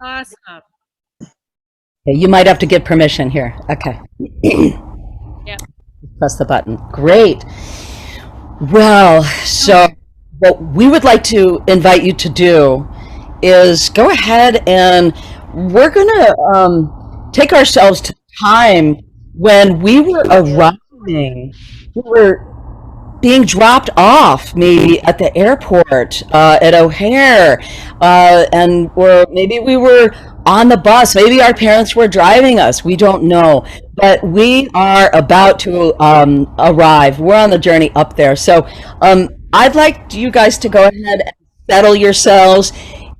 Awesome. Okay, you might have to get permission here. Okay. Yep. Press the button. Great. Well, so Okay. what we would like to invite you to do is go ahead and we're going to take ourselves to time when we were arriving. We were being dropped off maybe at the airport at O'Hare, and or maybe we were on the bus. Maybe our parents were driving us. We don't know, but we are about to arrive. We're on the journey up there. So I'd like you guys to go ahead and settle yourselves.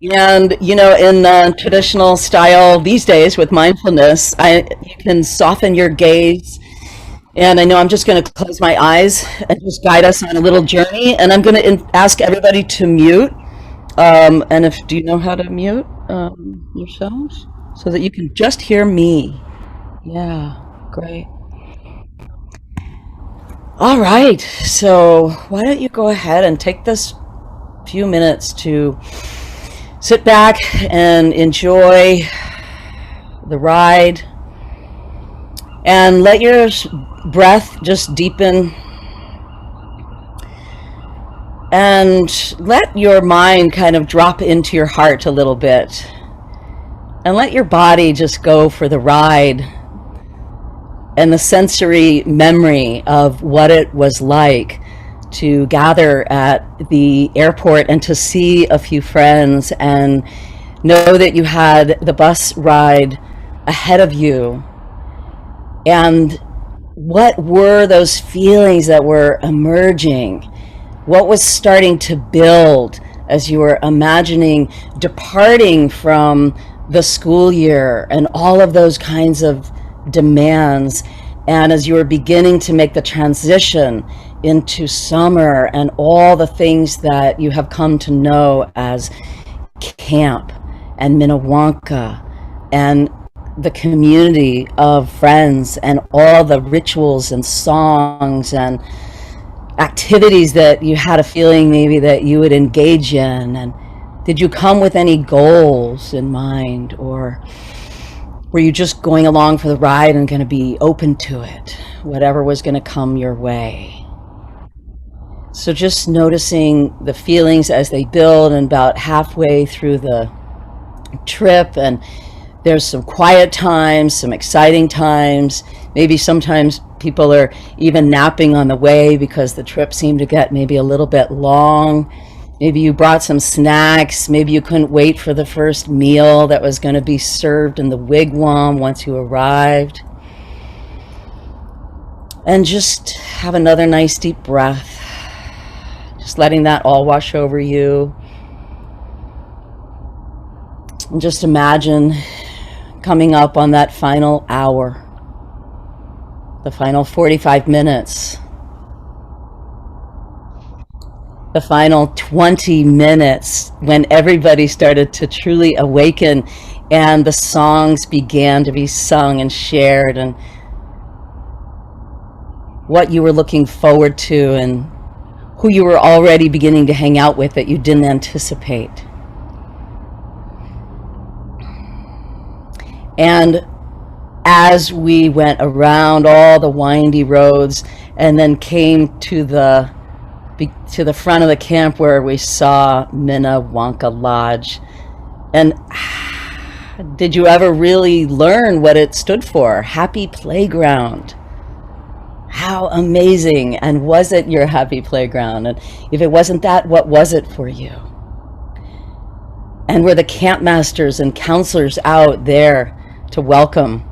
And in traditional style these days with mindfulness, you can soften your gaze, and I know I'm just going to close my eyes and just guide us on a little journey. And I'm going to ask everybody to mute. And if do you know how to mute yourselves so that you can just hear me? Yeah, great. All right. So why don't you go ahead and take this few minutes to sit back and enjoy the ride, and let your breath just deepen, and let your mind kind of drop into your heart a little bit, and let your body just go for the ride and the sensory memory of what it was like to gather at the airport and to see a few friends and know that you had the bus ride ahead of you. And what were those feelings that were emerging? What was starting to build as you were imagining departing from the school year and all of those kinds of demands, and as you were beginning to make the transition into summer and all the things that you have come to know as camp and Minne, and the community of friends and all the rituals and songs and activities that you had a feeling maybe that you would engage in. And did you come with any goals in mind, or were you just going along for the ride and going to be open to it, whatever was going to come your way? So just noticing the feelings as they build, and about halfway through the trip, and there's some quiet times, some exciting times. Maybe sometimes people are even napping on the way because the trip seemed to get maybe a little bit long. Maybe you brought some snacks. Maybe you couldn't wait for the first meal that was going to be served in the wigwam once you arrived. And just have another nice deep breath. Just letting that all wash over you. And just imagine coming up on that final hour, the final 45 minutes, the final 20 minutes when everybody started to truly awaken and the songs began to be sung and shared, and what you were looking forward to and who you were already beginning to hang out with that you didn't anticipate. And as we went around all the windy roads and then came to the front of the camp where we saw Minne Wonka Lodge, and did you ever really learn what it stood for? Happy Playground. How amazing. And was it your happy playground? And if it wasn't that, what was it for you? And were the camp masters and counselors out there to welcome?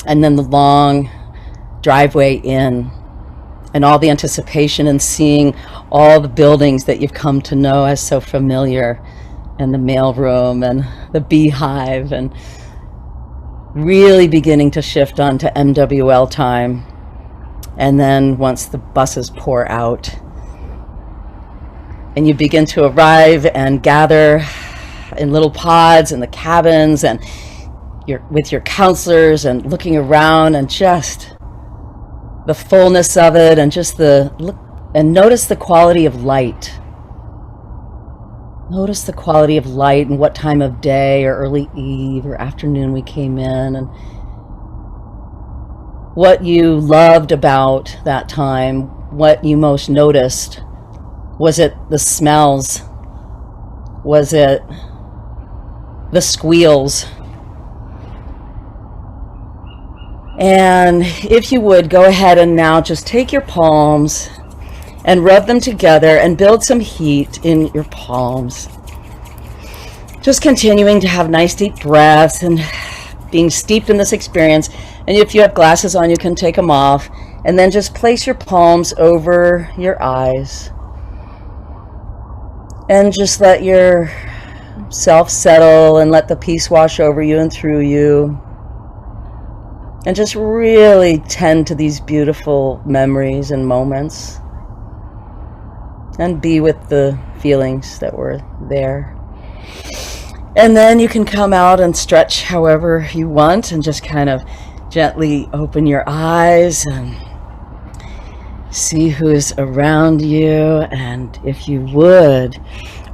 And then the long driveway in, and all the anticipation and seeing all the buildings that you've come to know as so familiar, and the mailroom and the beehive, and really beginning to shift onto MWL time. And then once the buses pour out and you begin to arrive and gather in little pods in the cabins, and you're with your counselors and looking around, and just the fullness of it, and just the look, and notice the quality of light. Notice the quality of light and what time of day or early eve or afternoon we came in, and what you loved about that time, what you most noticed. Was it the smells? Was it the squeals? And if you would, go ahead and now just take your palms and rub them together and build some heat in your palms. Just continuing to have nice deep breaths and being steeped in this experience. And if you have glasses on, you can take them off. And then just place your palms over your eyes. And just let yourself settle and let the peace wash over you and through you. And just really tend to these beautiful memories and moments. And be with the feelings that were there. And then you can come out and stretch however you want and just kind of gently open your eyes and see who is around you. And if you would,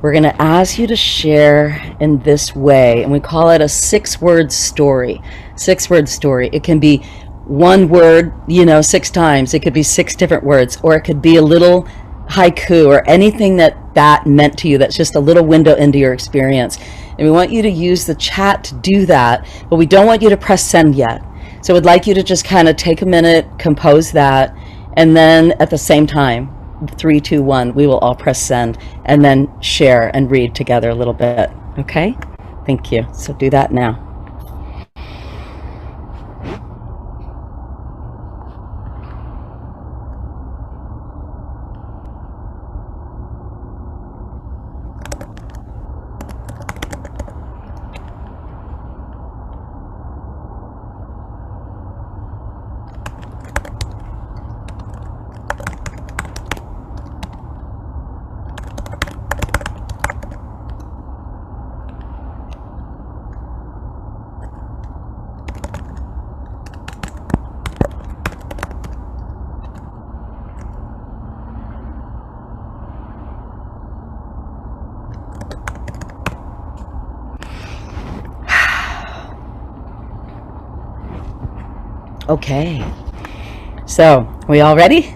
we're going to ask you to share in this way. And we call it a 6-word story. 6-word story. It can be one word, 6 times. It could be 6 different words, or it could be a little haiku or anything that meant to you that's just a little window into your experience. And we want you to use the chat to do that, but we don't want you to press send yet. So we'd like you to just kind of take a minute, compose that, and then at the same time, 3, 2, 1, we will all press send and then share and read together a little bit. Okay? Thank you. So do that now. Okay, so we all ready?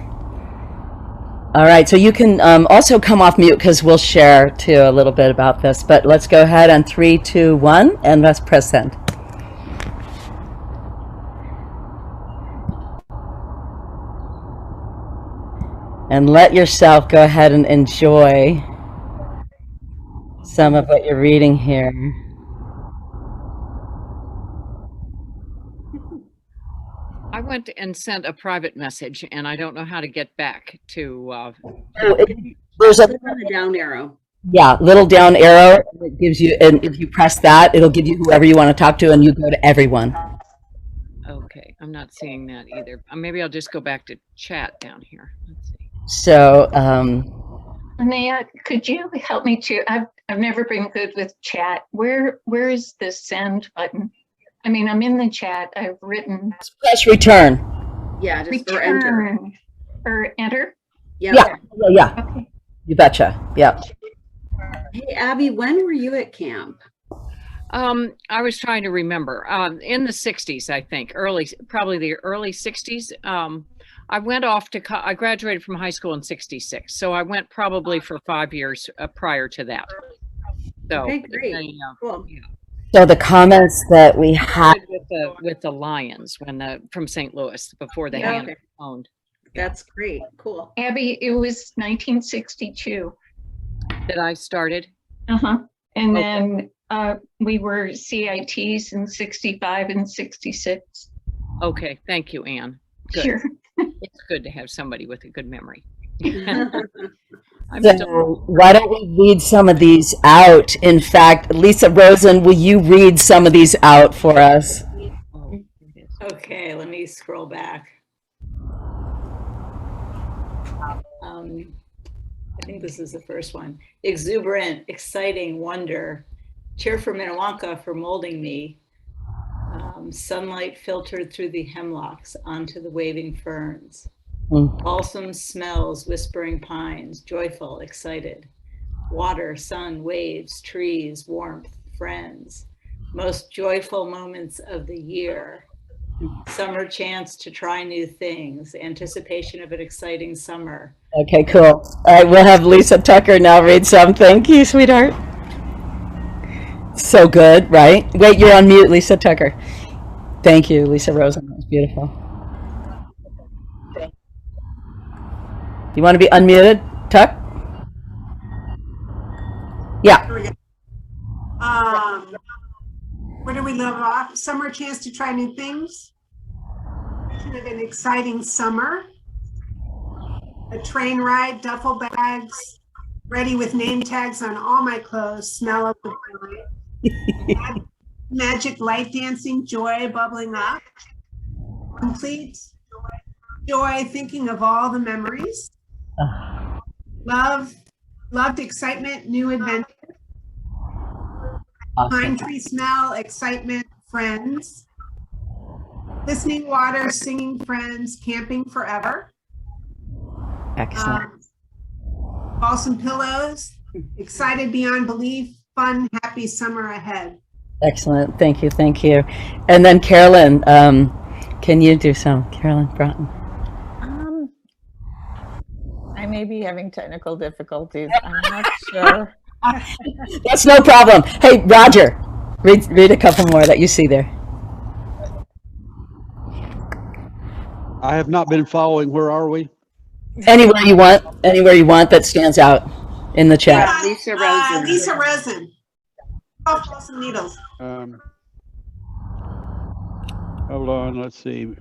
All right, so you can also come off mute because we'll share too a little bit about this, but let's go ahead on 3, 2, 1, and let's press send. And let yourself go ahead and enjoy some of what you're reading here. I went and sent a private message, and I don't know how to get back to. There's a down arrow. Yeah, little down arrow. It gives you, and if you press that, it'll give you whoever you want to talk to, and you go to everyone. Okay, I'm not seeing that either. Maybe I'll just go back to chat down here. Let's see. So, Linnea, could you help me to? I've never been good with chat. Where is the send button? I mean, I'm in the chat. I've written. Press return. Yeah, just return or enter. Or enter. Yeah. Okay. You betcha. Yeah. Hey, Abby, when were you at camp? I was trying to remember. In the 60s, I think, probably the early 60s. I went off to. I graduated from high school in '66, so I went probably for 5 years prior to that. So, okay, great. Cool. Yeah. So the comments that we had with the Lions from St. Louis before the hand owned. That's great. Cool. Abby, it was 1962 that I started. And then we were CITs in 65 and 66. Okay, thank you, Anne. Good. Sure. It's good to have somebody with a good memory. So why don't we read some of these out? In fact, Lisa Rosen, will you read some of these out for us? Okay, let me scroll back. I think this is the first one. Exuberant, exciting, wonder. Cheer for Minne Wonka for molding me. Sunlight filtered through the hemlocks onto the waving ferns. Balsam smells, whispering pines, joyful, excited. water, sun, waves, trees, warmth, friends. Most joyful moments of the year. Summer chance to try new things. Anticipation of an exciting summer. Okay, cool. All right, we'll have Lisa Tucker now read some. Thank you, sweetheart. So good, right? Wait, you're on mute, Lisa Tucker. Thank you, Lisa Rosen. That was beautiful. You want to be unmuted, Tuck? Yeah. Here we go. Where do we live off? Summer chance to try new things. Vision of an exciting summer. A train ride, duffel bags, ready with name tags on all my clothes, smell of the bride. Magic light dancing, joy bubbling up. Complete joy thinking of all the memories. Loved excitement, new adventure. Pine tree smell, excitement, friends. Listening water, singing friends, camping forever. Excellent. Balsam pillows, excited beyond belief, fun, happy summer ahead. Excellent. Thank you. Thank you. And then Carolyn, can you do some? Carolyn Broughton. I may be having technical difficulties. I'm not sure. That's no problem. Hey, Roger, read a couple more that you see there. I have not been following. Where are we? Anywhere you want that stands out in the chat. Lisa Rosen. Lisa Rosen. Oh, Balsam needles. Hold on, let's see.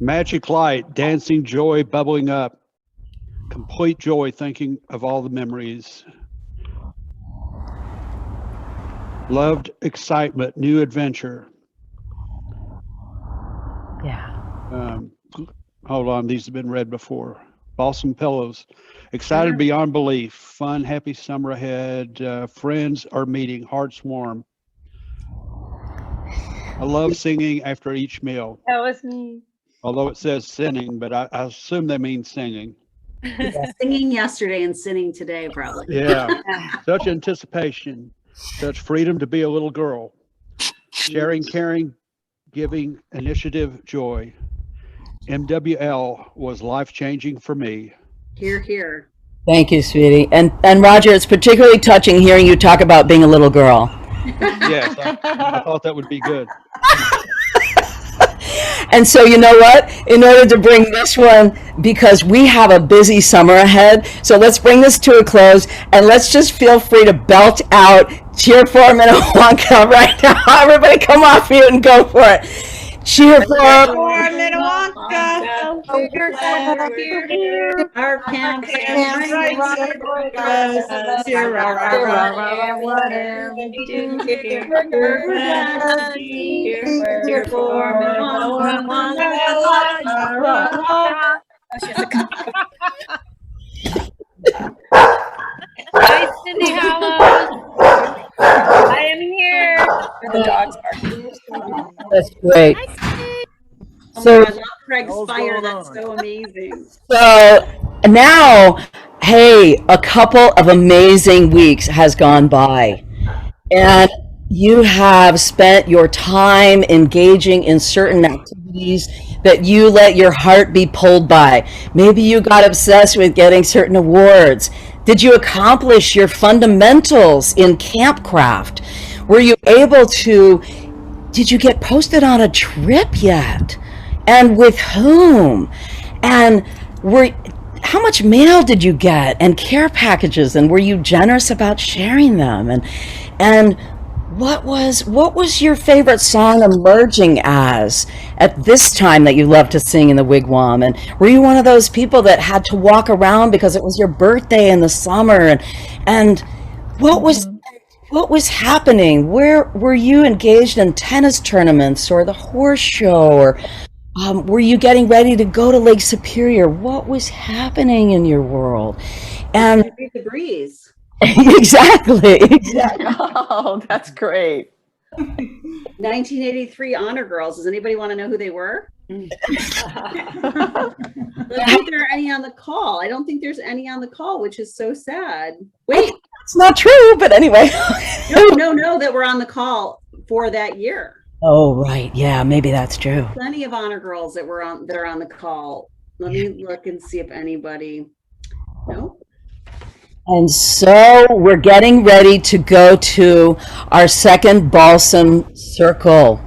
Magic light, dancing joy, bubbling up. Complete joy, thinking of all the memories. Loved excitement, new adventure. Yeah. Hold on, these have been read before. Balsam pillows, excited beyond belief, fun, happy summer ahead. Friends are meeting, hearts warm. I love singing after each meal. That was me. Although it says sinning, but I assume they mean singing. Singing yesterday and singing today, probably. Yeah, such anticipation, such freedom to be a little girl. Sharing, caring, giving, initiative, joy. MWL was life-changing for me. Hear, hear. Thank you, sweetie. And Roger, it's particularly touching hearing you talk about being a little girl. Yes, I thought that would be good. And so, you know what? In order to bring this one, because we have a busy summer ahead, so let's bring this to a close, and let's just feel free to belt out Cheer for Minne Wonka right now. Everybody come off mute and go for it. Cheer for Minne Wonka. Our camp Hi, Cindy Hollows. I am here. The dog's barking. That's great. So I love Craig's fire. That's so amazing. So now, hey, a couple of amazing weeks has gone by, and you have spent your time engaging in certain activities that you let your heart be pulled by. Maybe you got obsessed with getting certain awards. Did you accomplish your fundamentals in campcraft? Were you able to, did you get posted on a trip yet? And with whom? And how much mail did you get and care packages? And were you generous about sharing them? And what was your favorite song emerging as at this time that you loved to sing in the wigwam? And were you one of those people that had to walk around because it was your birthday in the summer? And what was happening? Where were you engaged in tennis tournaments or the horse show, or were you getting ready to go to Lake Superior? What was happening in your world? And The breeze. exactly. Oh, that's great. 1983 Honor Girls. Does anybody want to know who they were? Let's see if there are any on the call. I don't think there's any on the call, which is so sad. Wait, It's not true, but anyway. No, that were on the call for that year. Oh, right. Yeah, maybe that's true. Plenty of honor girls that are on the call. Let me look and see if anybody. No. And so we're getting ready to go to our second balsam circle.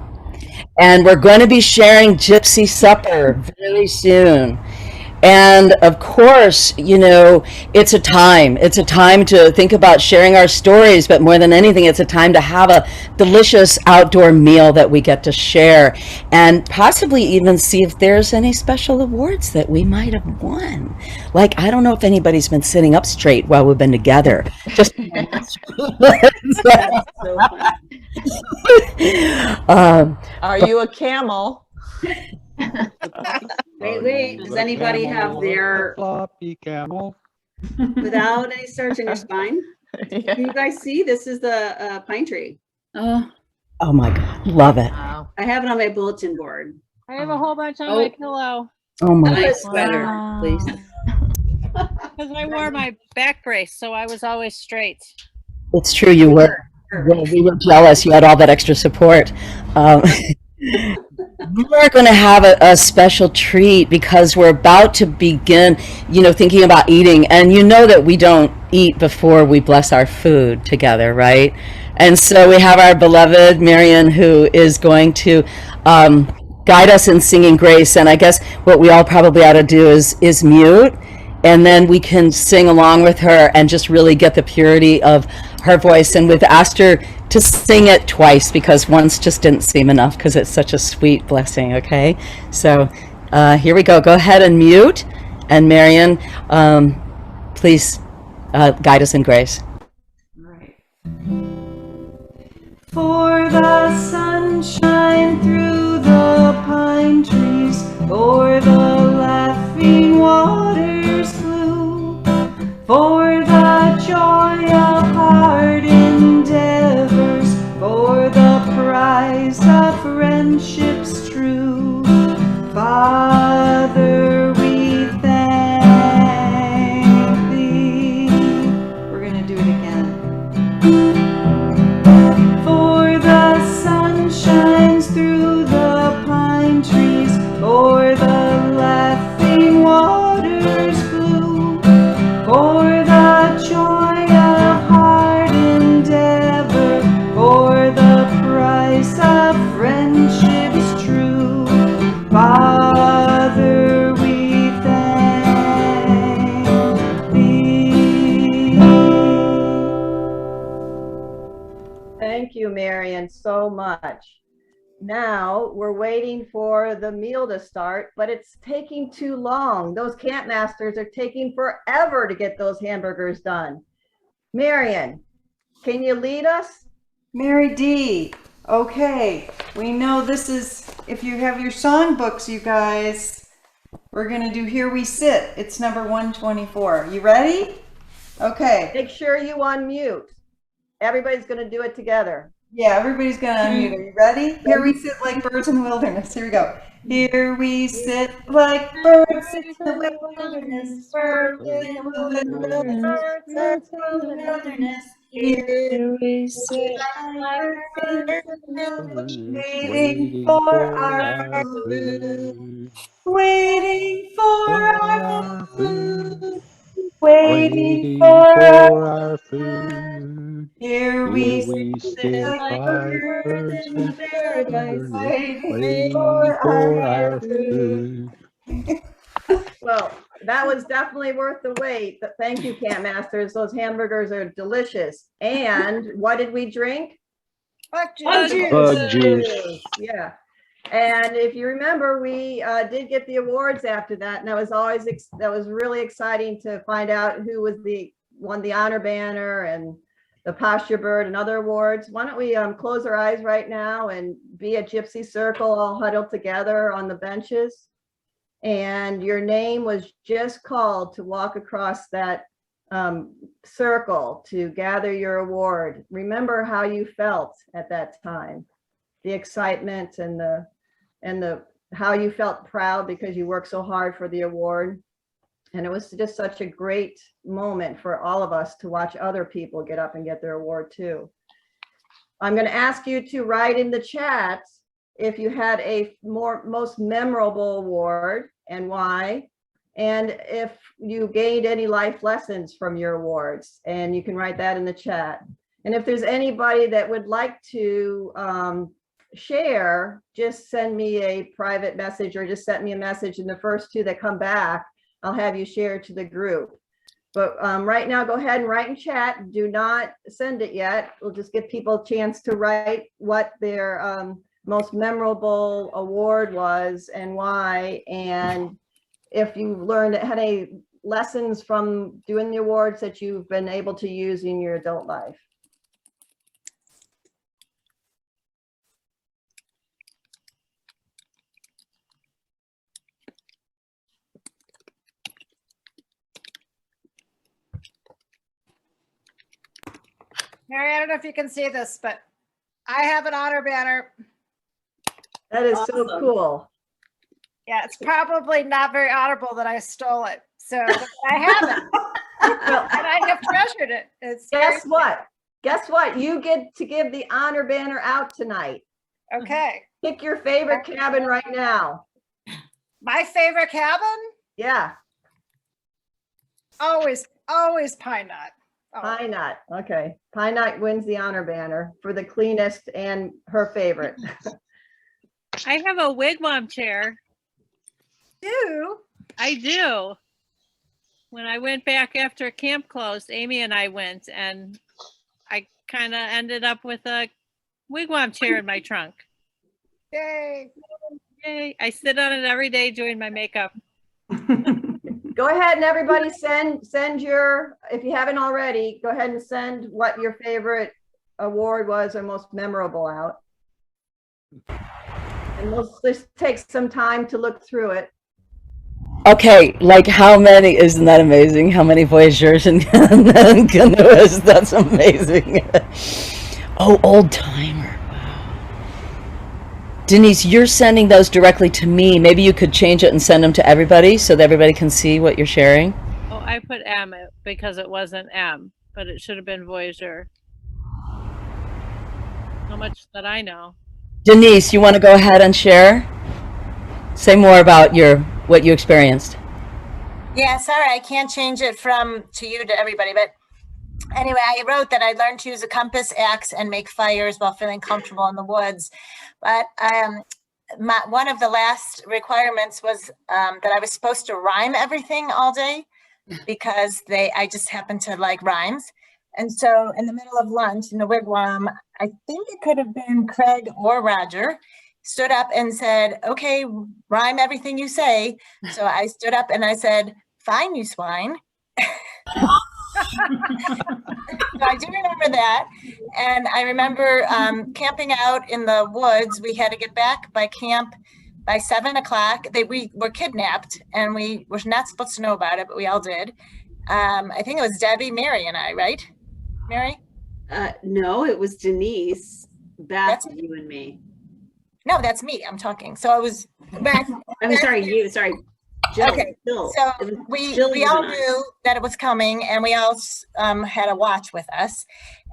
And we're going to be sharing Gypsy Supper very soon. And of course, you know, it's a time to think about sharing our stories, but more than anything, it's a time to have a delicious outdoor meal that we get to share and possibly even see if there's any special awards that we might have won. Like, I don't know if anybody's been sitting up straight while we've been together. Just So fun. Are you a camel? Wait. Does anybody have their floppy camel? without any starch in your spine? Yeah. Can you guys see? This is the pine tree. Oh, oh my God, love it. Wow. I have it on my bulletin board. I have a whole bunch on my pillow Oh my nice sweater, Wow. please. because I wore my back brace, so I was always straight. It's true, you were. Well, we were jealous. You had all that extra support. We're going to have a special treat because we're about to begin, you know, thinking about eating. And you know that we don't eat before we bless our food together, right? And so we have our beloved Marion, who is going to guide us in singing grace. And I guess what we all probably ought to do is mute. And then we can sing along with her and just really get the purity of her voice. And we've asked her to sing it twice because once just didn't seem enough because it's such a sweet blessing, okay? So here we go. Go ahead and mute. And Marion, please guide us in grace. All right. For the sunshine through the pine trees, for the laughing waters flew, for the joy of hard endeavors, for the prize of friendships true. Father, we thank thee. We're going to do it again. For the sun shines through the pine trees, for the laughing waters blue, for the joy of hard endeavor, for the price of friendships true. Father, we thank thee. Thank you, Marion, so much. Now we're waiting for the meal to start, but it's taking too long. Those camp masters are taking forever to get those hamburgers done. Marion, can you lead us? Mary D. Okay, we know this is, if you have your songbooks, you guys, we're going to do Here We Sit. It's number 124. You ready? Okay. Make sure you unmute. Everybody's going to do it together. Yeah, everybody's going to unmute. Are you ready? Here we sit like birds in the wilderness. Here we go. Here we sit like birds in the wilderness. Birds in the wilderness. Birds in the wilderness. Here we sit like birds in the wilderness. Waiting for our food. Waiting for our food. Waiting for our food. Here we sit like birds in paradise, waiting for our food. Well, that was definitely worth the wait. But thank you, camp masters. Those hamburgers are delicious. And what did we drink? Bug juice. Yeah. And if you remember, we did get the awards after that, and that was really exciting to find out who was won the honor banner and the posture bird and other awards. Why don't we close our eyes right now and be a gypsy circle all huddled together on the benches? And your name was just called to walk across that circle to gather your award. Remember how you felt at that time, the excitement and the how you felt proud because you worked so hard for the award. And it was just such a great moment for all of us to watch other people get up and get their award too. I'm going to ask you to write in the chat if you had a most memorable award and why, and if you gained any life lessons from your awards, and you can write that in the chat. And if there's anybody that would like to share, just send me a private message or just send me a message, and the first two that come back, I'll have you share to the group. But right now, go ahead and write in chat. Do not send it yet. We'll just give people a chance to write what their most memorable award was and why. And if you learned, had any lessons from doing the awards that you've been able to use in your adult life. Mary, I don't know if you can see this, but I have an honor banner. That is so cool. Yeah, it's probably not very honorable that I stole it. So I have it. Well, and I have treasured it. It's guess what? Guess what? You get to give the honor banner out tonight. Okay. Pick your favorite cabin right now. My favorite cabin? Yeah. Always Pine Knot. Oh. Pine Knot. Okay. Pine Knot wins the honor banner for the cleanest and her favorite. I have a wigwam chair. I do. When I went back after camp closed, Amy and I went, and I kind of ended up with a wigwam chair in my trunk. Yay. Yay. I sit on it every day doing my makeup. Go ahead and everybody send your, if you haven't already, go ahead and send what your favorite award was or most memorable out. And we'll just take some time to look through it. Okay, like how many, isn't that amazing? How many voyageurs and canoeists? That's amazing. Oh, old timer. Denise, you're sending those directly to me. Maybe you could change it and send them to everybody so that everybody can see what you're sharing. Oh, I put M because it wasn't M, but it should have been Voyager. How much that I know. Denise, you want to go ahead and share? Say more about what you experienced. Yeah, sorry, I can't change it from to you to everybody, but anyway, I wrote that I learned to use a compass, axe, and make fires while feeling comfortable in the woods. But one of the last requirements was that I was supposed to rhyme everything all day because I just happen to like rhymes. And so in the middle of lunch in the wigwam, I think it could have been Craig or Roger, stood up and said, okay, rhyme everything you say. So I stood up and I said, fine, you swine. So I do remember that. And I remember camping out in the woods. We had to get back by camp by 7 o'clock. We were kidnapped and we were not supposed to know about it, but we all did. I think it was Debbie, Mary, and I, right? Mary? No, it was Denise, Beth, you and me. No, that's me. I'm talking. So it was Beth. I'm sorry, you. Sorry. Jill, okay, Jill. So we all knew that it was coming, and we all had a watch with us.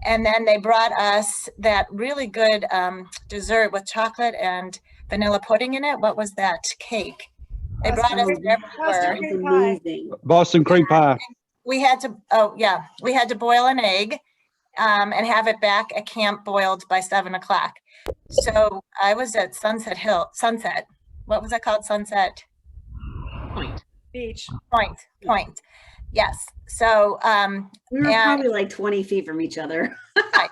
And then they brought us that really good dessert with chocolate and vanilla pudding in it. What was that? Cake. They brought us everywhere. Boston cream pie. We had to, we had to boil an egg and have it back at camp boiled by 7 o'clock. So I was at Sunset. What was that called? Sunset Point. Beach. Point. Yes. So we were probably like 20 feet from each other. Right.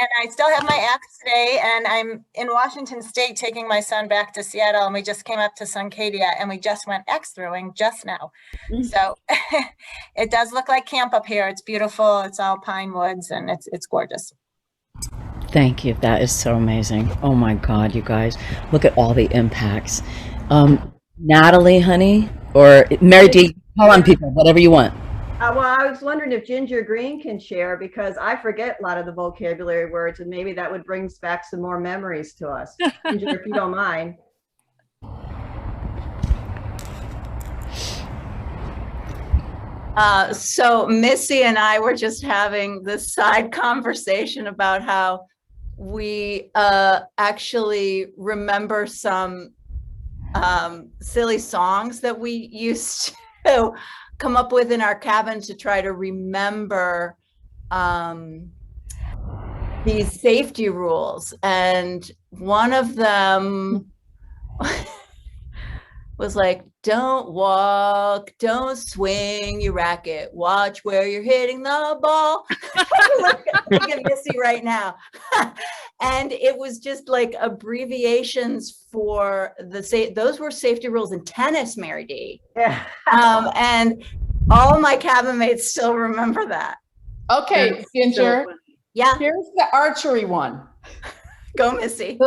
And I still have my axe today, and I'm in Washington State taking my son back to Seattle, and we just came up to Suncadia, and we just went axe throwing just now. So it does look like camp up here. It's beautiful. It's all pine woods, and it's gorgeous. Thank you. That is so amazing. Oh my God, you guys, look at all the impacts. Natalie, honey, or Mary D, call on people, whatever you want. Well, I was wondering if Ginger Green can share, because I forget a lot of the vocabulary words, and maybe that would bring back some more memories to us. Ginger, if you don't mind. So Missy and I were just having this side conversation about how we actually remember some silly songs that we used to come up with in our cabin to try to remember these safety rules. And one of them was like, don't walk, don't swing your racket, watch where you're hitting the ball. Look at Missy right now. And it was just like abbreviations for those were safety rules in tennis, Mary D. Yeah. And all my cabin mates still remember that. Okay, That's Ginger. so yeah. Here's the archery one. Go, Missy.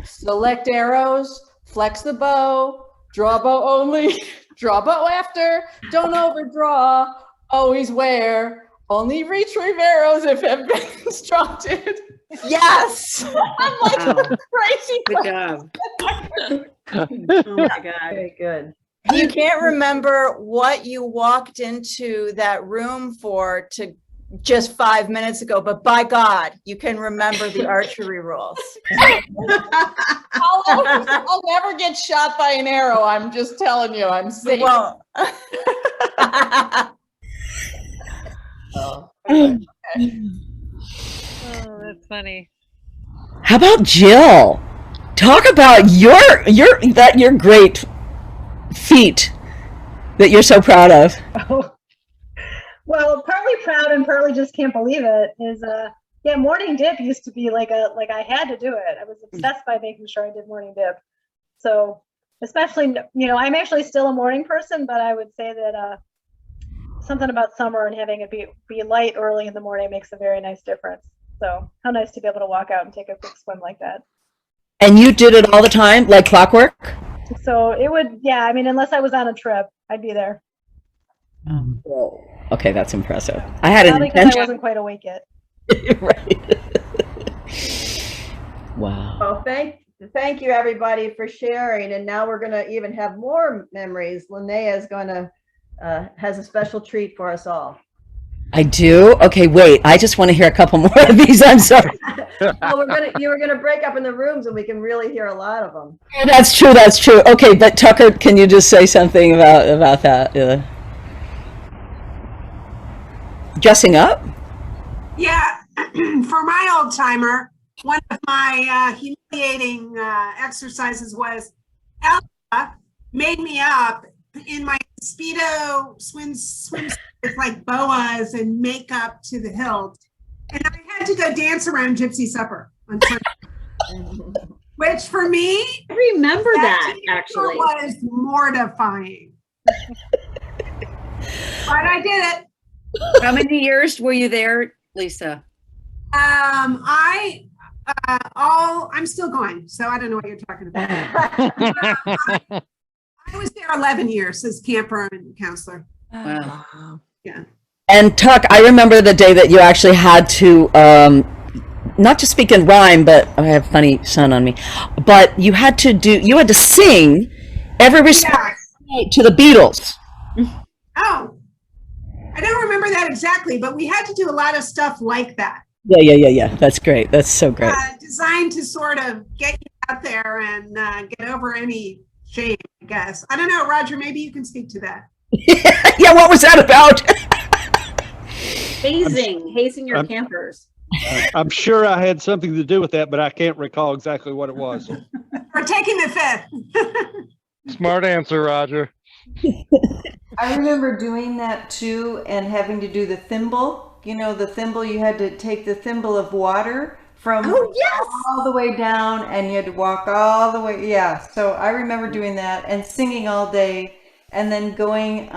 Select arrows, flex the bow, draw bow only, draw bow after, don't overdraw, always wear, only retrieve arrows if have been instructed. Yes. I'm like, crazy. Good job. Oh my God. Very good. You can't remember what you walked into that room for to just 5 minutes ago, but by God, you can remember the archery rules. I'll never get shot by an arrow. I'm just telling you, I'm safe. You won't. Oh, Oh, that's funny. How about Jill? Talk about your great feat that you're so proud of. Well, partly proud and partly just can't believe it is yeah, morning dip used to be like I had to do it. I was obsessed by making sure I did morning dip. So especially, I'm actually still a morning person, but I would say that something about summer and having it be light early in the morning makes a very nice difference. So how nice to be able to walk out and take a quick swim like that. And you did it all the time, like clockwork? So it would, yeah, I mean, unless I was on a trip, I'd be there. Okay, that's impressive. I had an Probably because I intention. wasn't quite awake yet. Right. Wow. Well, thank you everybody for sharing. And now we're going to even have more memories. Linnea is going to has a special treat for us all. I do? Okay, wait. I just want to hear a couple more of these. I'm sorry. Well, you were gonna break up in the rooms and we can really hear a lot of them. That's true. That's true. Okay, but Tucker, can you just say something about that? Dressing up? Yeah, for my old timer, one of my humiliating exercises was Ella made me up in my Speedo swim with like boas and makeup to the hilt. And I had to go dance around Gypsy Supper on Sunday. Which for me, I remember that actually was mortifying. But I did it. How many years were you there, Lisa? I'm still going, so I don't know what you're talking about. I was there 11 years as camper and counselor. Wow. Yeah. And Tuck, I remember the day that you actually had to, not to speak in rhyme, but I have funny son on me, but you had to sing every response to the Beatles. Oh, I don't remember that exactly, but we had to do a lot of stuff like that. Yeah. That's great. That's so great. Designed to sort of get you out there and get over any shame, I guess. I don't know, Roger, maybe you can speak to that. Yeah, what was that about? Hazing your campers. I'm sure I had something to do with that, but I can't recall exactly what it was. Or taking the fifth. Smart answer, Roger. I remember doing that too and having to do the thimble. You know, the thimble, you had to take the thimble of water from all the way down and you had to walk all the way. Yeah, so I remember doing that and singing all day and then going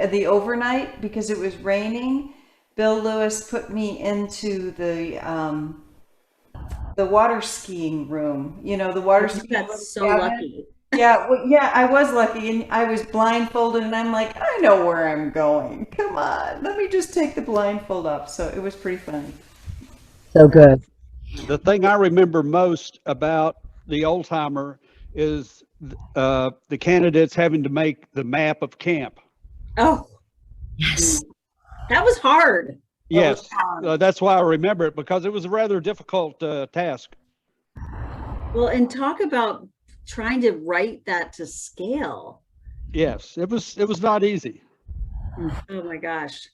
the overnight because it was raining. Bill Lewis put me into the water skiing room. You know, the water skiing room. That's so lucky. Yeah, well, yeah, I was lucky, and I was blindfolded, and I'm like, I know where I'm going. Come on, let me just take the blindfold off. So it was pretty funny. So good. The thing I remember most about the old timer is the candidates having to make the map of camp. Oh, Yes. That was hard. Yes, that's why I remember it, because it was a rather difficult task. Well, and talk about trying to write that to scale. Yes, it was not easy. Oh my gosh.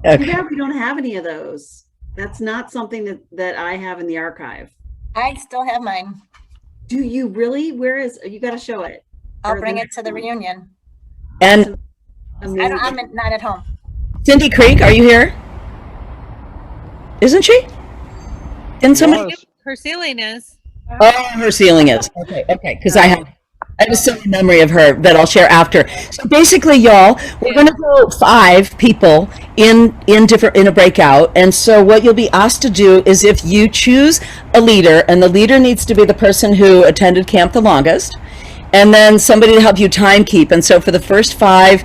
Okay. Too bad we don't have any of those. That's not something that I have in the archive. I still have mine. Do you really? Where is, you got to show it. I'll bring it to the reunion. And I'm not at home. Cindy Creek, are you here? Isn't she? Didn't somebody? Her ceiling is. Oh, her ceiling is. Okay, because I have a silly memory of her that I'll share after. So basically, y'all, we're going to go 5 people in a breakout, and so what you'll be asked to do is, if you choose a leader, and the leader needs to be the person who attended camp the longest, and then somebody to help you time keep. And so for the first 5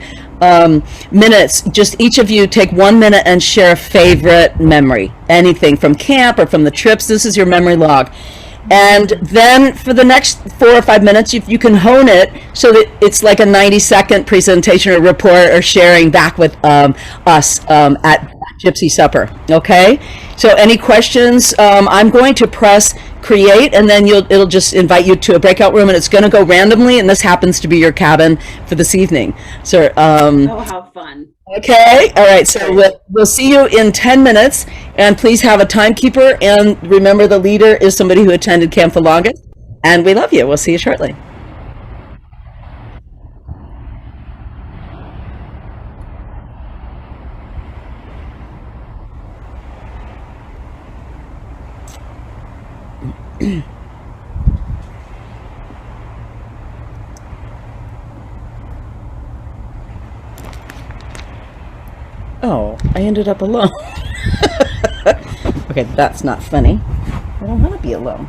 minutes, just each of you take 1 minute and share a favorite memory, anything from camp or from the trips. This is your memory log. And then for the next 4 or 5 minutes, you can hone it so that it's like a 90-second presentation or report or sharing back with us at Gypsy Supper. Okay? So any questions? I'm going to press create, and then it'll just invite you to a breakout room, and it's going to go randomly, and this happens to be your cabin for this evening. So oh, how fun. Okay, all right, so we'll see you in 10 minutes, and please have a timekeeper, and remember the leader is somebody who attended camp the longest, and we love you. We'll see you shortly. Oh, I ended up alone. Okay, that's not funny. I don't want to be alone.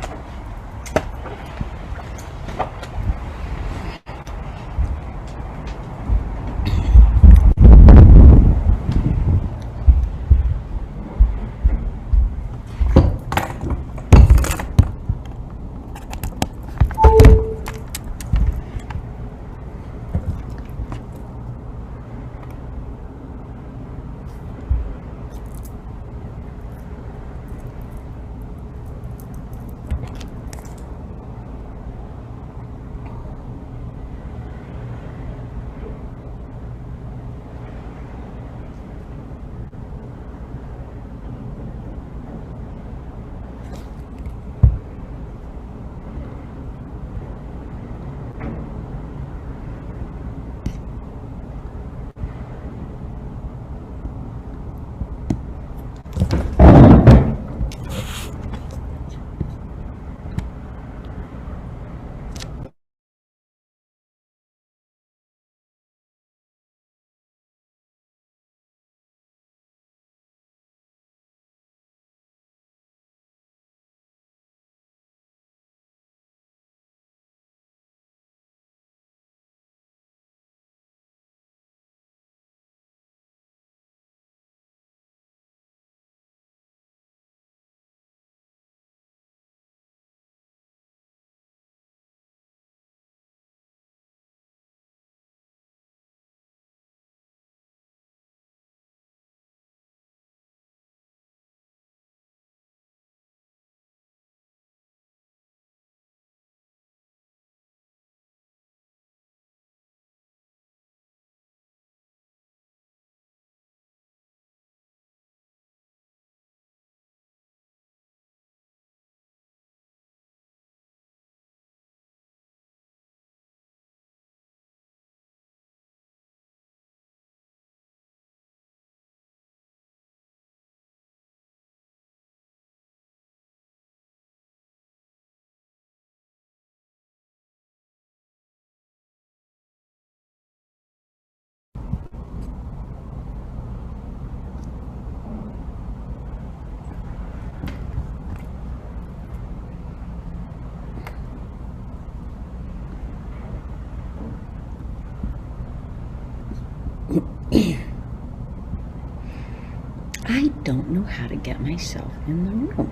I don't know how to get myself in the room.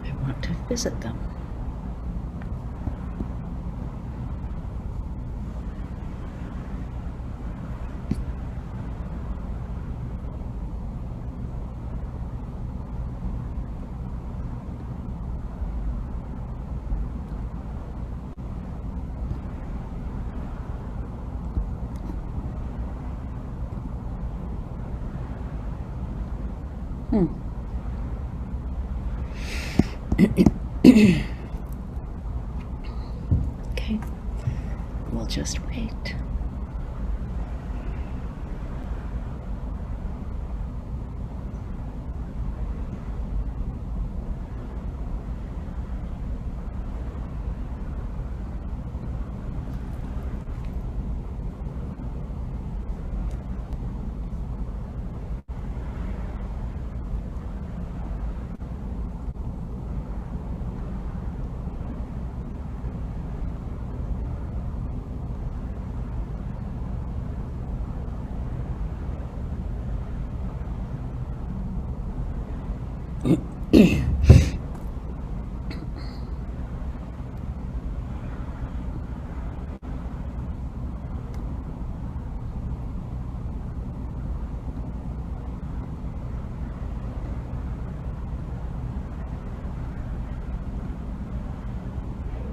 I want to visit them. Okay, we'll just wait.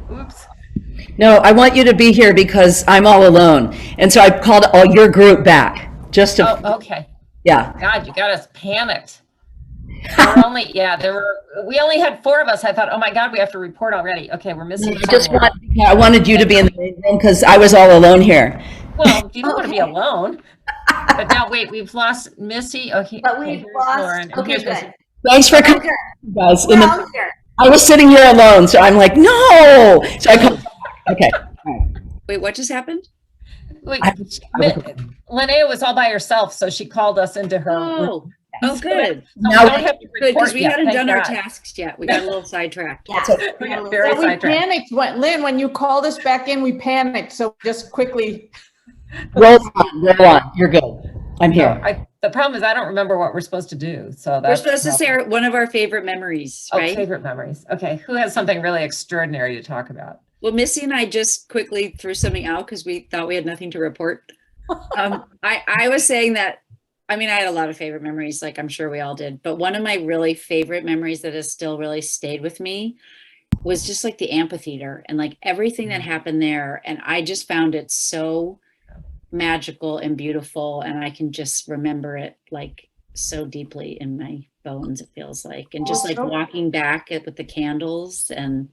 Oops. No, I want you to be here because I'm all alone. And so I called all your group back just to, Oh, okay. yeah. God, you got us panicked. There were only, we only had 4 of us. I thought, oh my God, we have to report already. Okay, we're missing someone. I wanted you to be in the main room because I was all alone here. Well, you don't want to be alone. But now, wait, we've lost Missy. Okay, But we've here's lost. Lauren. and Okay, here's good. Missy. Thanks for We're all coming, here. you guys. We're all here. I was sitting here alone, so I'm like, no. So I come. Okay. Wait, what just happened? Wait, Linnea was all by herself, so she called us into her room. Oh, good. So we don't have to Good, because report we yet, hadn't thank done our God. tasks yet. We got a little sidetracked. We got very We sidetracked. panicked. Lynn, when you called us back in, we panicked. So just quickly. Roll on. You're good. I'm here. The problem is I don't remember what we're supposed to do. So We're supposed to say one of our favorite memories, right? Favorite memories. Okay, who has something really extraordinary to talk about? Well, Missy and I just quickly threw something out because we thought we had nothing to report. I was saying that, I mean, I had a lot of favorite memories, like I'm sure we all did, but one of my really favorite memories that has still really stayed with me was just like the amphitheater and like everything that happened there. And I just found it so magical and beautiful. And I can just remember it like so deeply in my bones, it feels like. And just like walking back with the candles, and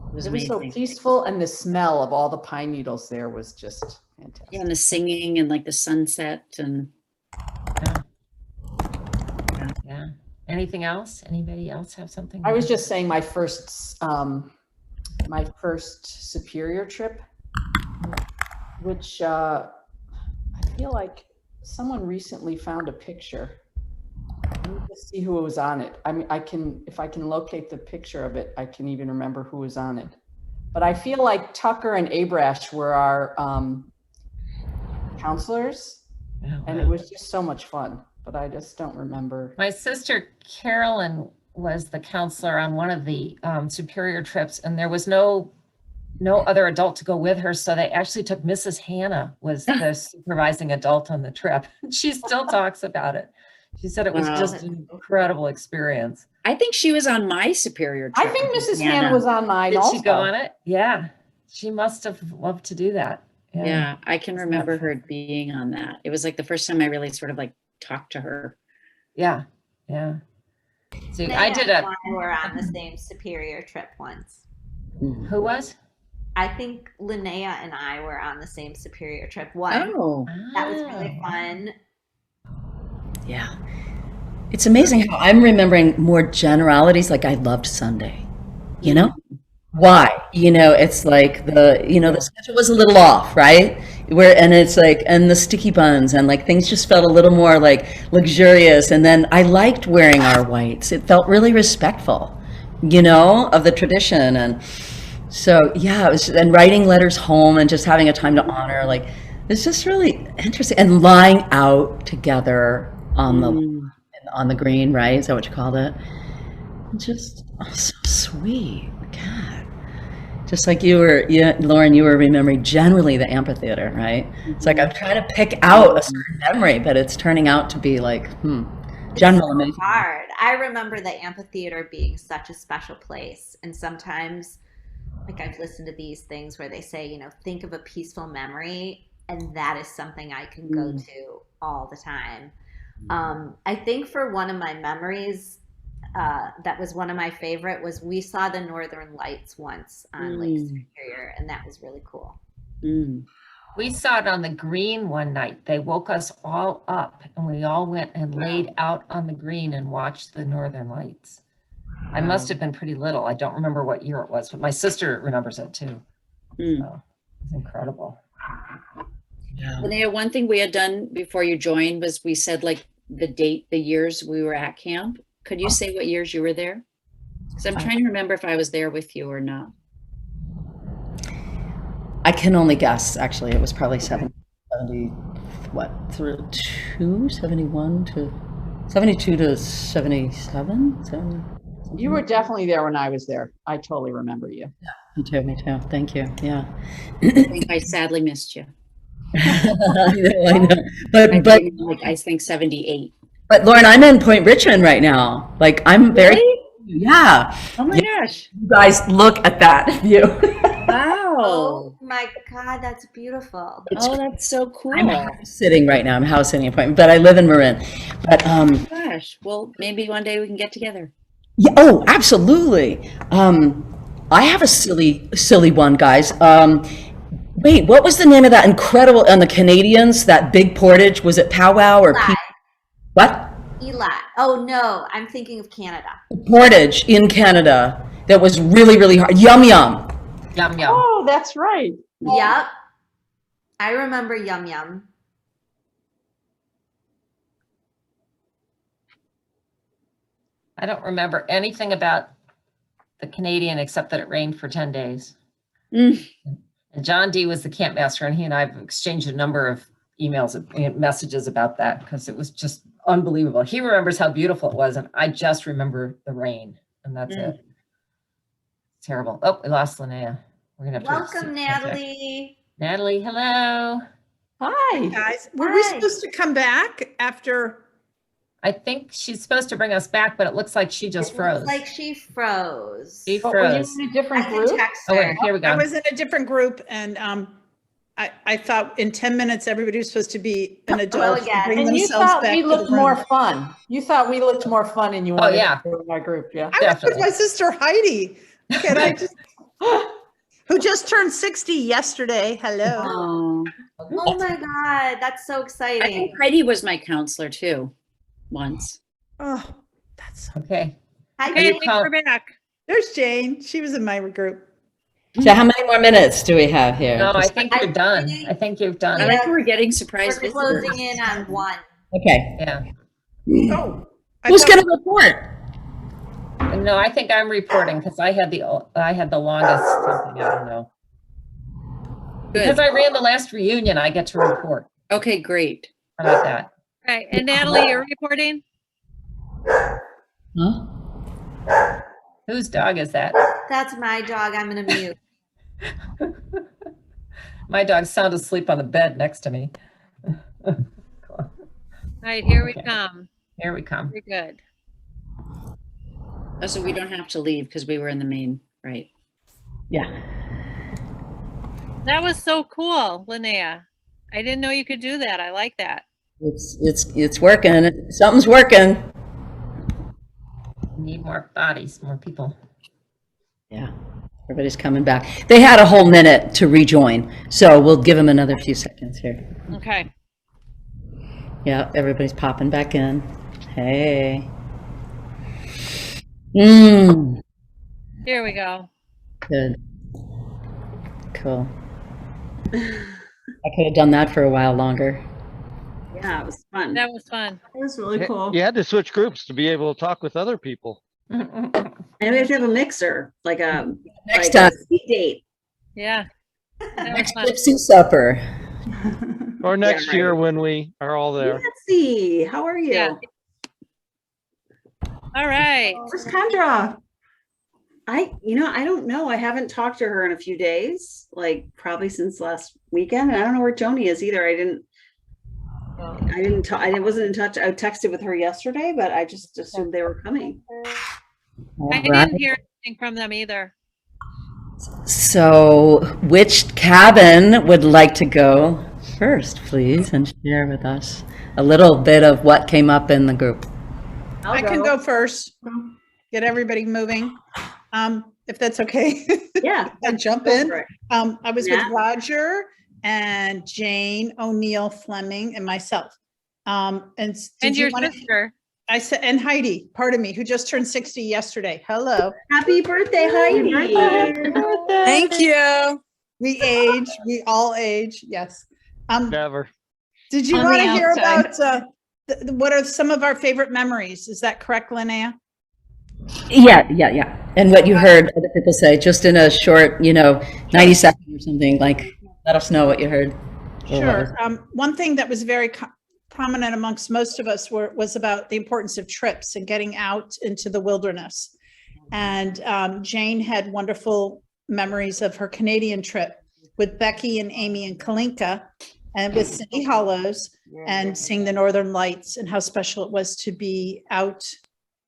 it was so amazing. peaceful, and the smell of all the pine needles there was just fantastic. Yeah, and the singing and like the sunset and yeah. Anything else? Anybody else have something? I was just saying my first Superior trip, which I feel like someone recently found a picture. Let me just see who was on it. I mean, if I can locate the picture of it, I can even remember who was on it. But I feel like Tucker and Abrash were our counselors, and it was just so much fun. But I just don't remember. My sister Carolyn was the counselor on one of the Superior trips, and there was no other adult to go with her, so they actually took Mrs. Hannah was the supervising adult on the trip. She still talks about it. She said it was just an incredible experience. I think she was on my Superior trip. I think Mrs. Hannah was on mine also. Did she go on it? Yeah, she must have loved to do that. Yeah, I can remember her being on that. It was like the first time I really sort of like talked to her. Yeah. So Linnea I did and I were on the same Superior trip once. Who was? I think Linnea and I were on the same Superior trip once. Oh. That was really fun. Yeah. It's amazing how I'm remembering more generalities. Like I loved Sunday, you know? Why? You know, it's like the schedule was a little off, right? And it's like, and the sticky buns and like things just felt a little more like luxurious. And then I liked wearing our whites. It felt really respectful, you know, of the tradition. And so, yeah, it was, and writing letters home and just having a time to honor, like, it's just really interesting. And lying out together on the green, right? Is that what you called it? Just so sweet. God. Just like you were, Lauren, you were remembering generally the amphitheater, right? It's like I'm trying to pick out a certain memory, but it's turning out to be like, general amazing. Hard. I remember the amphitheater being such a special place. And sometimes, like I've listened to these things where they say, you know, think of a peaceful memory. And that is something I can go to all the time. I think for one of my memories, that was one of my favorite, was we saw the Northern Lights once on Lake Superior, and that was really cool. We saw it on the green one night. They woke us all up and we all went and laid out on the green and watched the Northern Lights. I must have been pretty little. I don't remember what year it was, but my sister remembers it too. So it's incredible. Linnea, one thing we had done before you joined was we said like the date, the years we were at camp. Could you say what years you were there? Because I'm trying to remember if I was there with you or not. I can only guess, actually. It was probably 72, 71 to 72 to 77? You were definitely there when I was there. I totally remember you. Me too. Thank you. Yeah. I think I sadly missed you. I know. But like, I think 78. But Lauren, I'm in Point Richmond right now. Like I'm very, yeah. Oh my gosh. You guys, look at that view. Wow. Oh my God, that's beautiful. Oh, that's so cool. I'm house sitting right now. I'm house sitting in Point, but I live in Marin. But gosh, well, maybe one day we can get together. Yeah, oh, absolutely. I have a silly one, guys. Wait, what was the name of that incredible, and the Canadians, that big portage? Was it powwow or what? Eli. Oh no, I'm thinking of Canada. Portage in Canada that was really, really hard. Yum yum. Yum yum. Oh, that's right. Yep. I remember Yum Yum. I don't remember anything about the Canadian except that it rained for 10 days. And John D was the camp master, and he and I have exchanged a number of emails and messages about that because it was just unbelievable. He remembers how beautiful it was, and I just remember the rain, and that's it. Terrible. Oh, we lost Linnea. We're gonna have to Welcome, Natalie. Natalie, hello. Hi. Guys, were we supposed to come back after? I think she's supposed to bring us back, but it looks like she just froze. Like she froze. She Were froze. you in a different I can group? text Oh, her. wait, here we go. I was in a different group, and I thought in 10 minutes everybody was supposed to be an adult again. bring And you themselves thought back we to the looked more room. fun. You thought we looked more fun, and you wanted to go in our group. Yeah, I was with my sister Heidi. Can I just? Who just turned 60 yesterday. Hello. Oh my God, that's so exciting. I think Heidi was my counselor too, once. Oh, that's okay. Hi, Okay, Jane. we're back. There's Jane. She was in my group. So how many more minutes do we have here? No, I Just- think you're done. I think you've done. I think we're getting surprised We're visitors. closing in on one. Okay. Yeah. Oh. Who's going to report? No, I think I'm reporting because I had the longest something. I don't know. Because I ran the last reunion, I get to report. Okay, great. How about that? Right, and Natalie, you're reporting? Huh? Whose dog is that? That's my dog. I'm gonna mute. My dog's sound asleep on the bed next to me. All right, here we Okay. come. Here we come. Very good. Oh, so we don't have to leave because we were in the main, right? Yeah. That was so cool, Linnea. I didn't know you could do that. I like that. It's working. Something's working. We need more bodies, more people. Yeah. Everybody's coming back. They had a whole minute to rejoin, so we'll give them another few seconds here. Okay. Yeah, everybody's popping back in. Hey. Good. Here we go. Cool. I could have done that for a while longer. Yeah, it was fun. That was fun. It was really cool. You had to switch groups to be able to talk with other people. And we have to have a mixer, like a Next like time. a speed date. Yeah. That was fun. Gypsy supper. Or next right. year when we are all there. Nancy, how are you? Yeah. All right. Where's Kendra? I don't know. I haven't talked to her in a few days, like probably since last weekend. And I don't know where Tony is either. I wasn't in touch. I texted with her yesterday, but I just assumed they were coming. I didn't hear anything from them either. So, which cabin would like to go? first, please, and share with us a little bit of what came up in the group. I can go first. Get everybody moving. If that's okay. Yeah. I jump Go in. for it. I was Yeah. with Roger and Jane O'Neill Fleming and myself. And And did you your want to? sister. I said, and Heidi, pardon me, who just turned 60 yesterday. Hello. Happy birthday, Heidi. Thank you. We age, we all age. Yes. Never. Did you On want the to hear outside. about what are some of our favorite memories? Is that correct, Linnea? Yeah. And what you heard other people say, just in a short, 90 seconds or something, like, let us know what you heard. Or what was- Sure. One thing that was very prominent amongst most of us was about the importance of trips and getting out into the wilderness. And Jane had wonderful memories of her Canadian trip with Becky and Amy and Kalinka and with Cindy Hollows and seeing the Northern Lights and how special it was to be out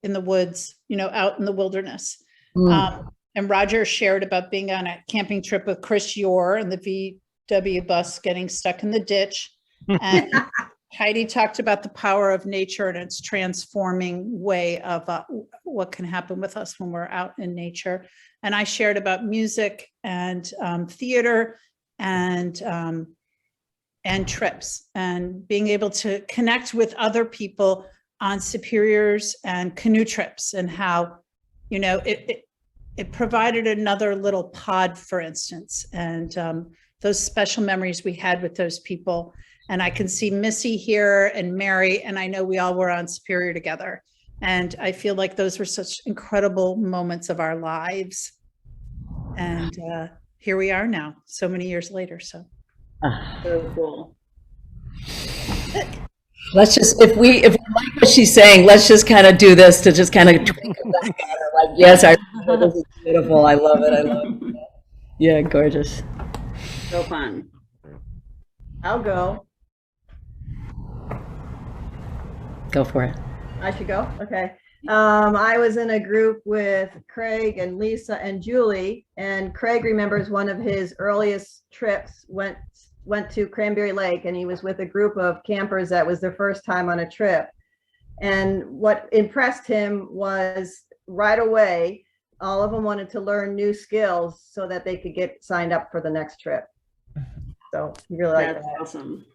in the woods, out in the wilderness. And Roger shared about being on a camping trip with Chris Yore and the VW bus getting stuck in the ditch. And Heidi talked about the power of nature and its transforming way of what can happen with us when we're out in nature. And I shared about music and theater and trips and being able to connect with other people on Superiors and canoe trips and how, it provided another little pod, for instance, and those special memories we had with those people. And I can see Missy here and Mary, and I know we all were on Superior together. And I feel like those were such incredible moments of our lives. And here we are now, so many years later. So cool. Let's just, if we like what she's saying, let's just kind of do this to just kind of twinkle this at her. Like, yes, I remember, this is beautiful. I love it. Yeah, gorgeous. So fun. I'll go. Go for it. I should go? Okay. I was in a group with Craig and Lisa and Julie, and Craig remembers one of his earliest trips went to Cranberry Lake, and he was with a group of campers that was their first time on a trip. And what impressed him was right away, all of them wanted to learn new skills so that they could get signed up for the next trip. So he really liked that. That's awesome.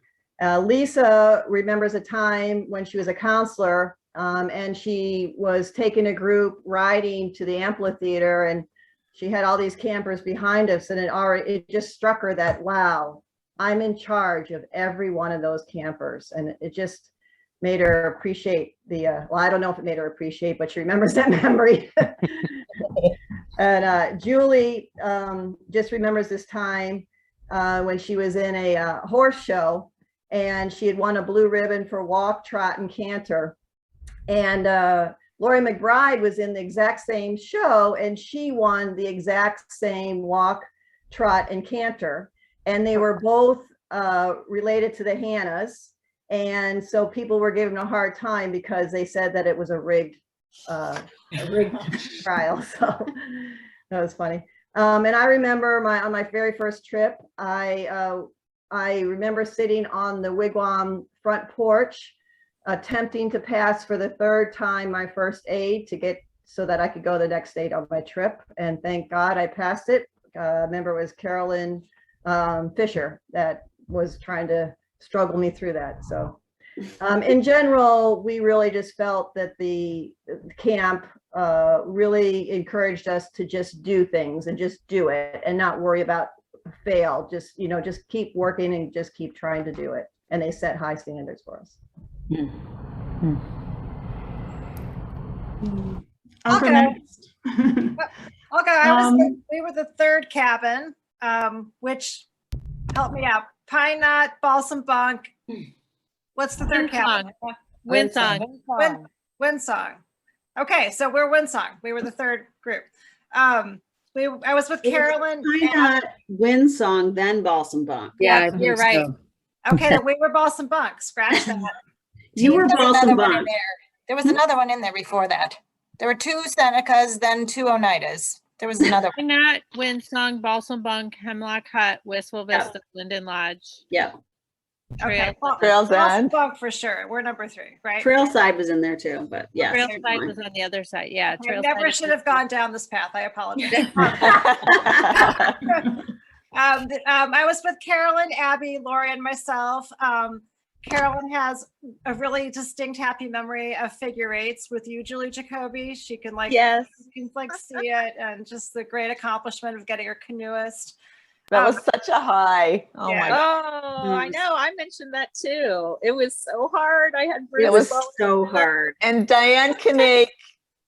Lisa remembers a time when she was a counselor, and she was taking a group riding to the amphitheater, and she had all these campers behind us, and it just struck her that, wow, I'm in charge of every one of those campers. And it just made her appreciate well, I don't know if it made her appreciate, but she remembers that memory. And Julie just remembers this time when she was in a horse show, and she had won a blue ribbon for walk, trot, and canter. And Lori McBride was in the exact same show, and she won the exact same walk, trot, and canter. And they were both related to the Hannahs. And so people were giving a hard time because they said that it was a rigged trial. So that was funny. And I remember on my very first trip, I remember sitting on the wigwam front porch, attempting to pass for the third time my first aid to get so that I could go the next day on my trip. And thank God I passed it. I remember it was Carolyn Fisher that was trying to struggle me through that. So in general, we really just felt that the camp really encouraged us to just do things and just do it and not worry about fail. Just keep working and just keep trying to do it. And they set high standards for us. I'll go Okay. next. Okay, we were the third cabin, which help me out. Pine Knot, Balsam Bunk. What's the third cabin? Windsong. Windsong. Okay, so we're Windsong. We were the third group. I was with Carolyn. Windsong, then Balsam Bunk. Yeah, you're right. Okay, then we were Balsam Bunk. Scratch that. You were Balsam Bunk. There was another one in there before that. There were 2 Senecas, then 2 Oneidas. There was another one. Not Windsong, Balsam Bunk, Hemlock Hut, Wistful Vista, Linden Lodge. Yeah. Okay, Trails End. Bunk for sure. We're number 3, right? Trailside was in there too, but yes. Trailside was on the other side. Yeah. I Trailside never is should have gone down this path. I apologize. I was with Carolyn, Abby, Lori, and myself. Carolyn has a really distinct, happy memory of figure eights with you, Julie Jacoby. She can Yes. you can see it, and just the great accomplishment of getting her canoeist. That was such a high. Oh Yeah. my God. Oh, I know. I mentioned that too. It was so hard. I had It was so hard. And Diane Kinnick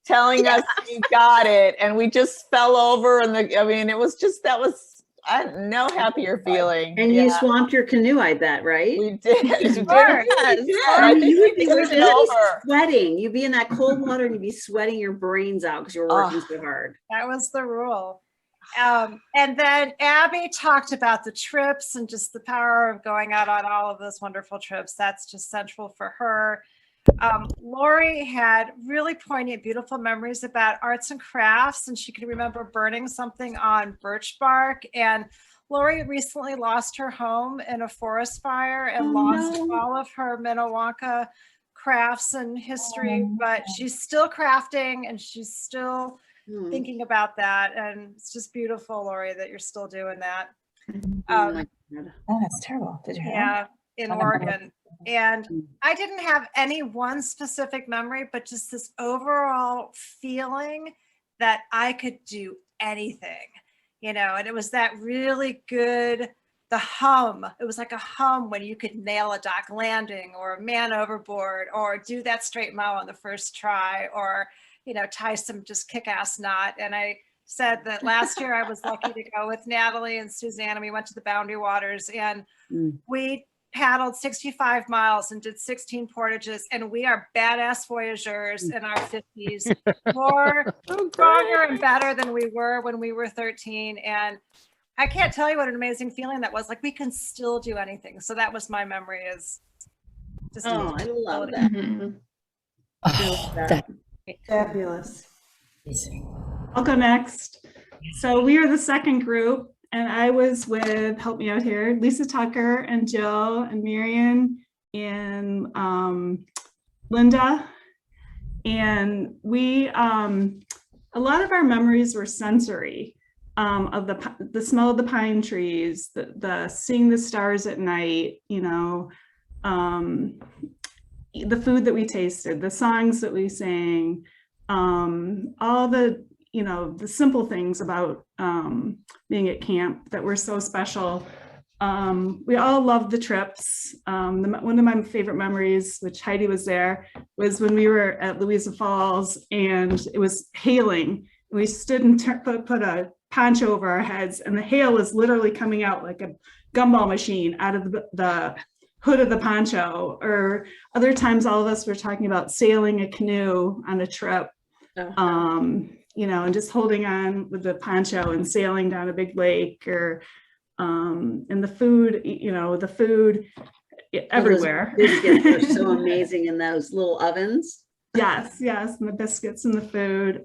telling us we got it, and we just fell over, and it was just no happier feeling. And you swamped your canoe, I bet, right? We did. I think you'd be sweating. You'd be in that cold water and you'd be sweating your brains out because you were working so hard. That was the rule. And then Abby talked about the trips and just the power of going out on all of those wonderful trips. That's just central for her. Lori had really poignant, beautiful memories about arts and crafts, and she can remember burning something on birch bark. And Lori recently lost her home in a forest fire and lost all of her Minne Wonka crafts and history, but she's still crafting and she's still thinking about that. And it's just beautiful, Lori, that you're still doing that. Oh my God. Oh, that's terrible. Did you hear that? In Oregon. And I didn't have any one specific memory, but just this overall feeling that I could do anything, and it was that really good, the hum. It was like a hum when you could nail a dock landing or a man overboard or do that straight mow on the first try or, tie some just kick-ass knot. And I said that last year I was lucky to go with Natalie and Suzanne, and we went to the Boundary Waters, and we paddled 65 miles and did 16 portages, and we are badass voyageurs in our 50s, more stronger and better than we were when we were 13. And I can't tell you what an amazing feeling that was. Like, we can still do anything. So that was my memory, is just I love that. Fabulous. I'll go next. So we are the second group, and I was with, help me out here, Lisa Tucker and Jill and Marion and Linda. And we, a lot of our memories were sensory, of the smell of the pine trees, the seeing the stars at night, the food that we tasted, the songs that we sang, all the, the simple things about being at camp that were so special. We all loved the trips. One of my favorite memories, which Heidi was there, was when we were at Louisa Falls and it was hailing. We stood and put a poncho over our heads, and the hail was literally coming out like a gumball machine out of the hood of the poncho. Or other times, all of us were talking about sailing a canoe on a trip, and just holding on with the poncho and sailing down a big lake, or and the food, the food everywhere. Those biscuits are so amazing in those little ovens. Yes, and the biscuits and the food.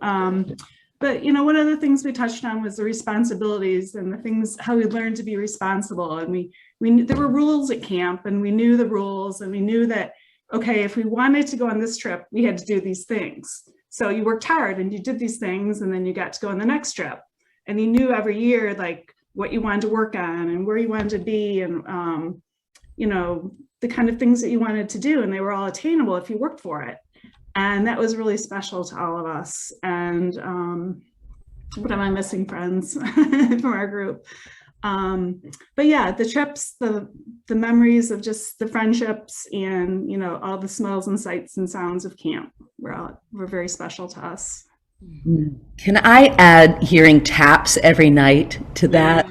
But one of the things we touched on was the responsibilities and the things, how we learned to be responsible. And we knew there were rules at camp, and we knew the rules, and we knew that, okay, if we wanted to go on this trip, we had to do these things. So you worked hard and you did these things, and then you got to go on the next trip. And you knew every year, like, what you wanted to work on and where you wanted to be, and the kind of things that you wanted to do, and they were all attainable if you worked for it. And that was really special to all of us. And what am I missing, friends, from our group? But yeah, the trips, the memories of just the friendships, and all the smells and sights and sounds of camp were very special to us. Can I add hearing taps every night to that?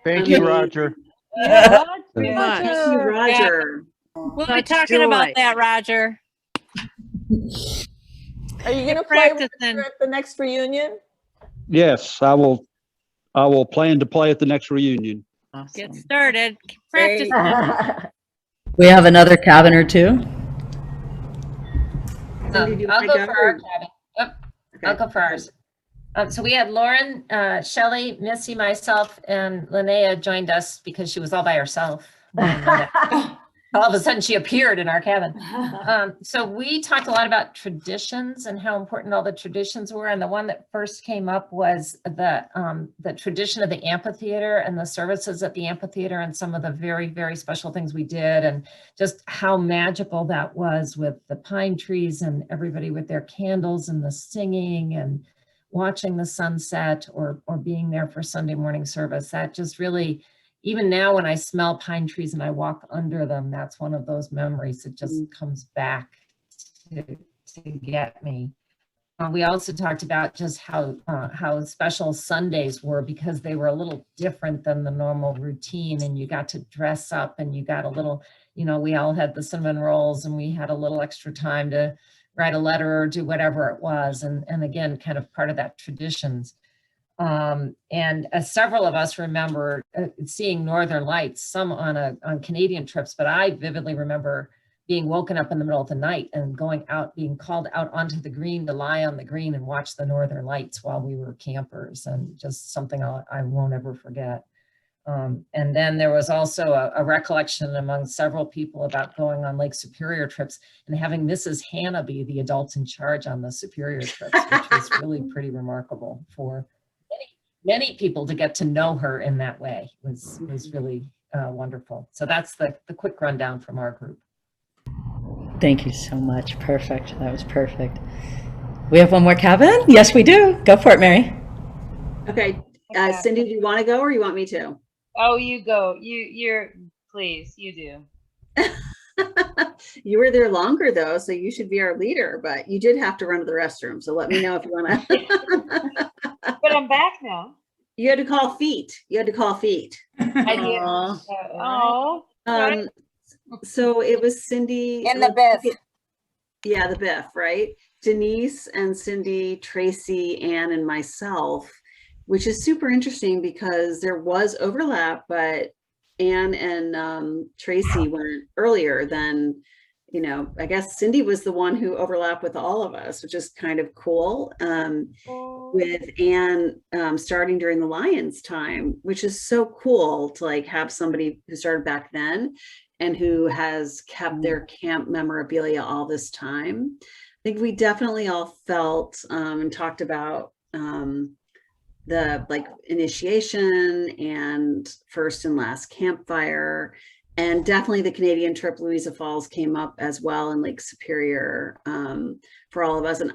Thank you, Roger. Yeah, Thank you, Roger. We'll be talking about that, Roger. Are you going to play with her at the next reunion? Yes, I will plan to play at the next reunion. Get started. Practice. We have another cabin or two. I'll go for our cabin. Yep. Okay. I'll go for ours. So we had Lauren, Shelley, Missy, myself, and Linnea joined us because she was all by herself. All of a sudden she appeared in our cabin. So we talked a lot about traditions and how important all the traditions were. And the one that first came up was the tradition of the amphitheater and the services at the amphitheater and some of the very, very special things we did, and just how magical that was with the pine trees and everybody with their candles and the singing and watching the sunset or being there for Sunday morning service. That just really, even now when I smell pine trees and I walk under them, that's one of those memories that just comes back to get me. We also talked about just how special Sundays were, because they were a little different than the normal routine, and you got to dress up and you got a little, we all had the cinnamon rolls and we had a little extra time to write a letter or do whatever it was. And again, kind of part of that traditions. And several of us remember seeing Northern Lights, some on Canadian trips, but I vividly remember being woken up in the middle of the night and going out, being called out onto the green to lie on the green and watch the Northern Lights while we were campers, and just something I won't ever forget. And then there was also a recollection among several people about going on Lake Superior trips and having Mrs. Hannah be the adult in charge on the Superior trips, which was really pretty remarkable for many people to get to know her in that way. Was really wonderful. So that's the quick rundown from our group. Thank you so much. Perfect. That was perfect. We have one more cabin? Yes, we do. Go for it, Mary. Okay. Cindy, do you want to go or you want me to? Oh, you go. Please, you do. You were there longer though, so you should be our leader, but you did have to run to the restroom. So let me know if you want to. But I'm back now. You had to call feet. I did. Oh. So it was Cindy. And the Biff. Yeah, the Biff, right? Denise and Cindy, Tracy, Ann, and myself, which is super interesting because there was overlap, but Ann and Tracy went earlier than, I guess Cindy was the one who overlapped with all of us, which is kind of cool. With Ann starting during the Lions time, which is so cool to like have somebody who started back then and who has kept their camp memorabilia all this time. I think we definitely all felt and talked about the like initiation and first and last campfire, and definitely the Canadian trip, Louisa Falls, came up as well in Lake Superior for all of us. And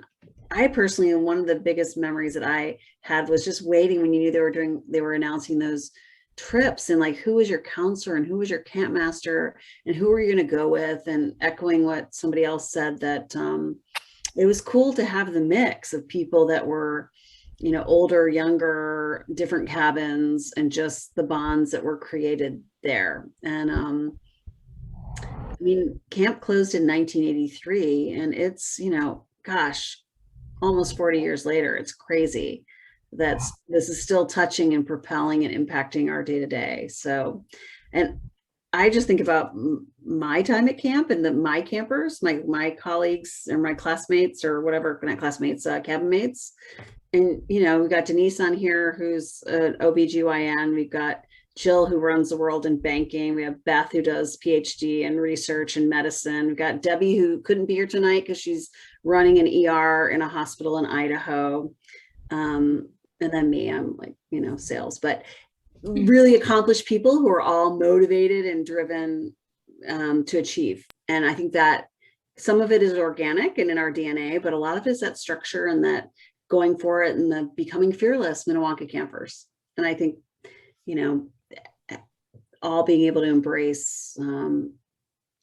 I personally, one of the biggest memories that I had was just waiting when you knew they were announcing those trips, and like, who was your counselor and who was your camp master and who were you going to go with, and echoing what somebody else said, that it was cool to have the mix of people that were, older, younger, different cabins, and just the bonds that were created there. And I mean, camp closed in 1983, and it's, gosh, almost 40 years later. It's crazy that this is still touching and propelling and impacting our day to day. So, and I just think about my time at camp and my campers, my colleagues or my classmates or whatever, not classmates, cabin mates. And, we've got Denise on here, who's an OBGYN. We've got Jill, who runs the world in banking. We have Beth, who does PhD in research and medicine. We've got Debbie, who couldn't be here tonight because she's running an ER in a hospital in Idaho. And then me, I'm like, sales, but really accomplished people who are all motivated and driven to achieve. And I think that some of it is organic and in our DNA, but a lot of it is that structure and that going for it and the becoming fearless Minnewanka campers. And I think, all being able to embrace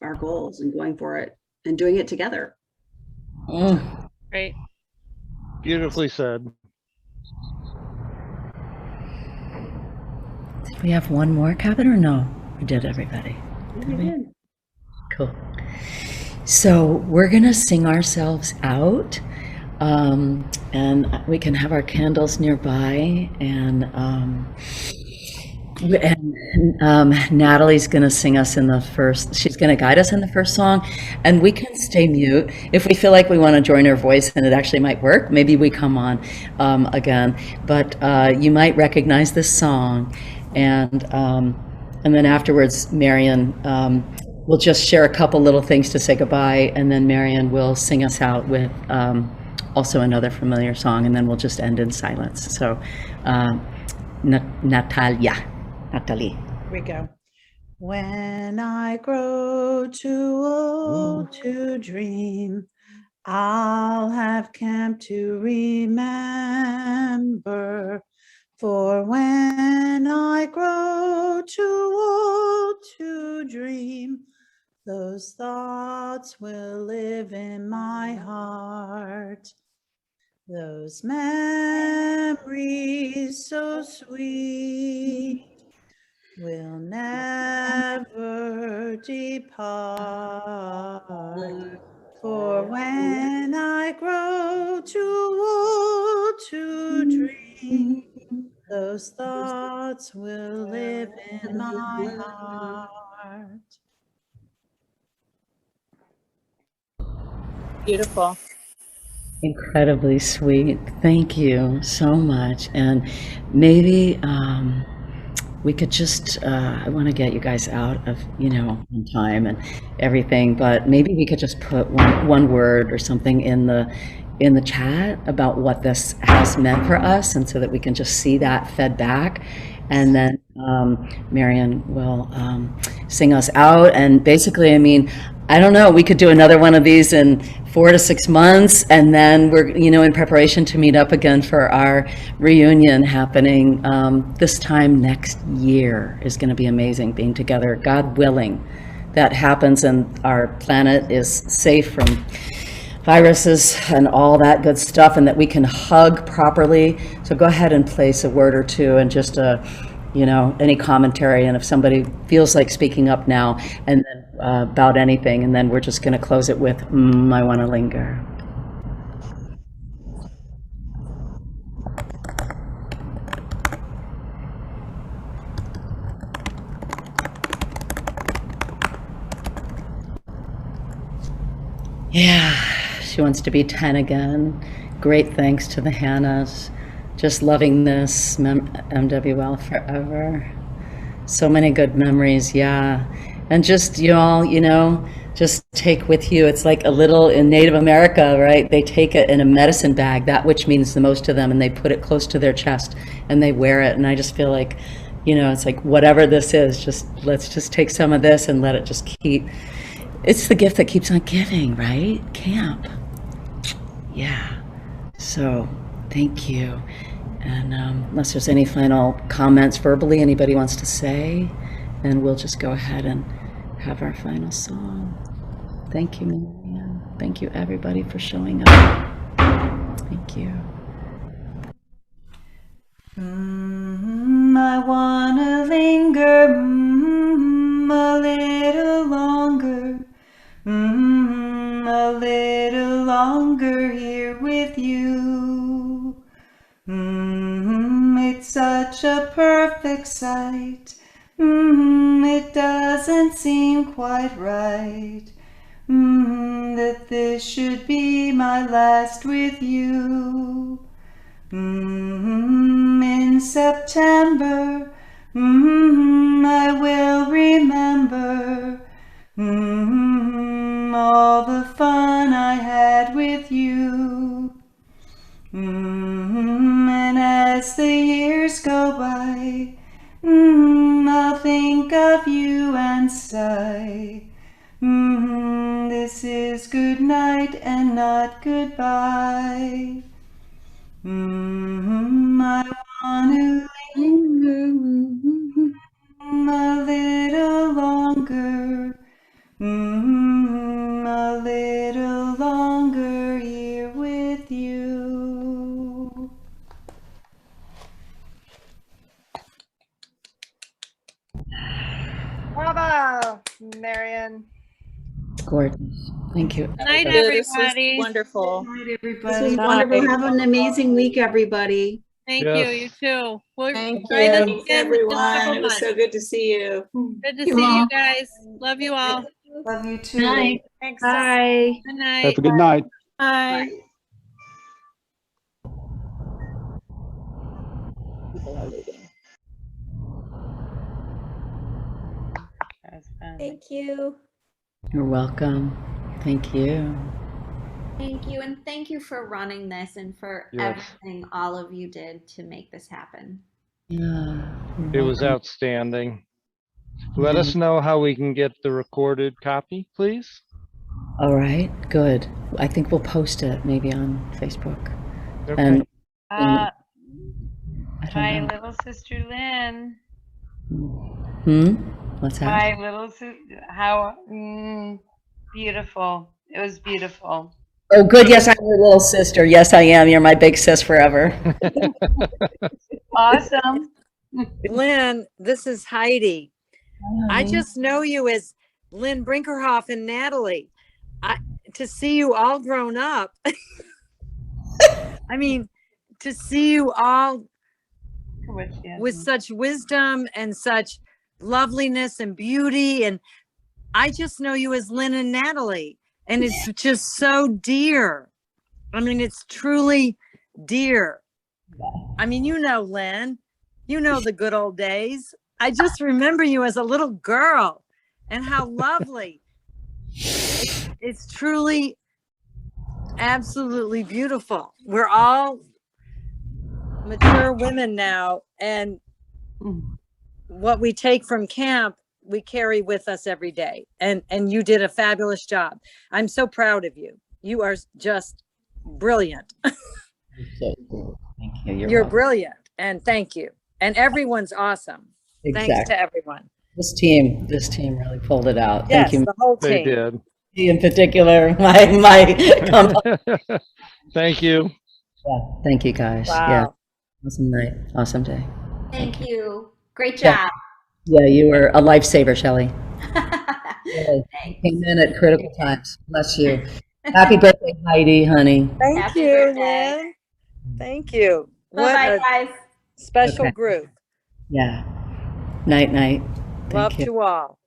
our goals and going for it and doing it together. Great. Beautifully said. Did we have one more cabin or no? We did, everybody. We did. Cool. So we're going to sing ourselves out, and we can have our candles nearby, and Natalie's going to sing us in the first, she's going to guide us in the first song, and we can stay mute. If we feel like we want to join her voice and it actually might work, maybe we come on again. But you might recognize this song, and then afterwards, Marion we'll just share a couple little things to say goodbye, and then Marion will sing us out with also another familiar song, and then we'll just end in silence. So, Natalie. Here we go. When I grow too old to dream, I'll have camp to remember. For when I grow too old to dream, those thoughts will live in my heart. Those memories so sweet will never depart. For when I grow too old to dream, those thoughts will live in my heart. Beautiful. Incredibly sweet. Thank you so much. And maybe we could just, I want to get you guys out of, on time and everything, but maybe we could just put one word or something in the chat about what this has meant for us, and so that we can just see that fed back. And then Marion will sing us out. And basically, I mean, I don't know, we could do another one of these in 4 to 6 months, and then we're, in preparation to meet up again for our reunion happening this time next year. Is going to be amazing being together, God willing, that happens and our planet is safe from viruses and all that good stuff, and that we can hug properly. So go ahead and place a word or two, and just any commentary, and if somebody feels like speaking up now, and then about anything, and then we're just going to close it with I want to linger. Yeah, she wants to be 10 again. Great thanks to the Hannahs. Just loving this MWL forever. So many good memories, yeah. And just, you all, just take with you. It's like a little, in Native America, right? They take it in a medicine bag, that which means the most to them, and they put it close to their chest and they wear it. And I just feel like, it's like whatever this is, let's just take some of this and let it just keep. It's the gift that keeps on giving, right? Camp. Yeah. So thank you. And unless there's any final comments verbally anybody wants to say, then we'll just go ahead and have our final song. Thank you, Marianne. Thank you, everybody, for showing up. Thank you. I wanna linger a little longer, a little longer here with you. It's such a perfect sight. It doesn't seem quite right. That this should be my last with you. In September, I will remember all the fun I had with you. And as the years go by, I'll think of you and sigh. This is good night and not goodbye. I want to linger a little longer, a little longer here with you. Bravo, Marion. Gorgeous. Thank you. Good night, Yeah, this was everybody. wonderful. This was wonderful. Have an amazing week, everybody. Thank Yes. you. You too. We'll Thank try this you. again in just a Everyone, couple it was months. so good to see you. Good to You see you all. guys. Love you all. Love you too. Night. Thanks. Bye. Good night. Have a good night. Bye. Thank you. You're welcome. Thank you. Thank you. And thank you for running this and for Yes. everything all of you did to make this happen. Yeah. It was outstanding. Let us know how we can get the recorded copy, please. All right, good. I think we'll post it maybe on Facebook. Okay. And Uh, I don't my know. little sister Lynn. What's that? My little sister. How beautiful. It was beautiful. Oh, good. Yes, I'm your little sister. Yes, I am. You're my big sis forever. Awesome. Lynn, this is Heidi. I Hi. just know you as Lynn Brinkerhoff and Natalie. To see you all grown up. I mean, to see you all with such wisdom and such loveliness and beauty. And I just know you as Lynn and Natalie. And it's just so dear. I mean, it's truly dear. I mean, you know, Lynn, you know the good old days. I just remember you as a little girl and how lovely. It's truly, absolutely beautiful. We're all mature women now, and what we take from camp, we carry with us every day. And you did a fabulous job. I'm so proud of you. You are just brilliant. Thank you. You're brilliant, and thank you. And everyone's awesome. Thanks Exactly. to everyone. This team really pulled it out. Yes, Thank you. the whole They team. did. In particular, my Thank you. Yeah, thank you guys. Wow. Yeah. Awesome night. Awesome day. Thank you. Great Yeah. job. Yeah, you were a lifesaver, Shelley. Really. You came in at critical times. Bless you. Happy birthday, Heidi, honey. Thank Happy you, birthday. Lynn. Thank you. Bye-bye, What a guys. special Okay. group. Yeah. Night, night. Thank Love you. to all.